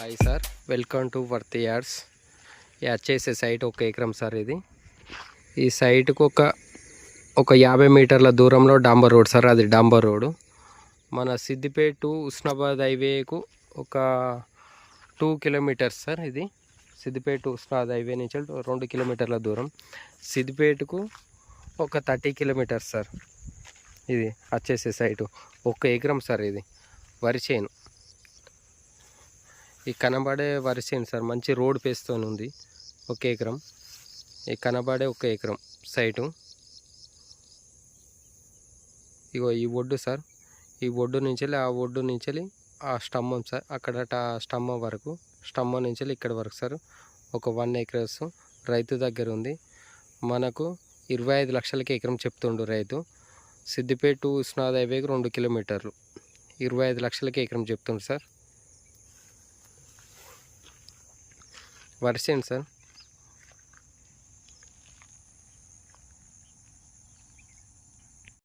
Hi sir, welcome to Worthy Yards. ఇది వచ్చేసే site 1 ఎకరం సార్. ఈ సైట్కు ఒక 50 మీటర్ల దూరంలో డాంబర్ రోడ్ సార్. అది డాంబర్ రోడ్. మన సిద్దిపేట టు ఉస్నాబాద్ హైవేకు ఒక 2 కిలోమీటర్స్ సార్. ఇది సిద్దిపేట టు ఉస్నాబాద్ హైవే నుంచి 2 కిలోమీటర్ల దూరం. సిద్దిపేటకు ఒక 30 కిలోమీటర్స్ సార్. ఇది వచ్చేసే సైటు 1 ఎకరం సార్. ఇది వరి చేను. ఈ కనబడే వరి చేను సార్. మంచి రోడ్ పేస్తో ఉంది. 1 ఎకరం. ఈ కనబడే 1 ఎకరం సైటు. ఇగో ఈ ఒడ్డు సార్. ఈ ఒడ్డు నుంచి ఆ ఒడ్డు నుంచి ఆ స్తంభం సార్. అక్కడ స్తంభం వరకు, స్తంభం నుంచి ఇక్కడ వరకు సార్. ఒక 1 ఎకర్స్ రైతు దగ్గర ఉంది. మనకు 25 లక్షలకి ఎకరం చెప్తుండు రైతు. సిద్దిపేట టు ఉస్నాబాద్ హైవేకి 2 కిలోమీటర్లు, 25 లక్షలకి ఎకరం చెప్తుండు సార్. వరిసేను సార్.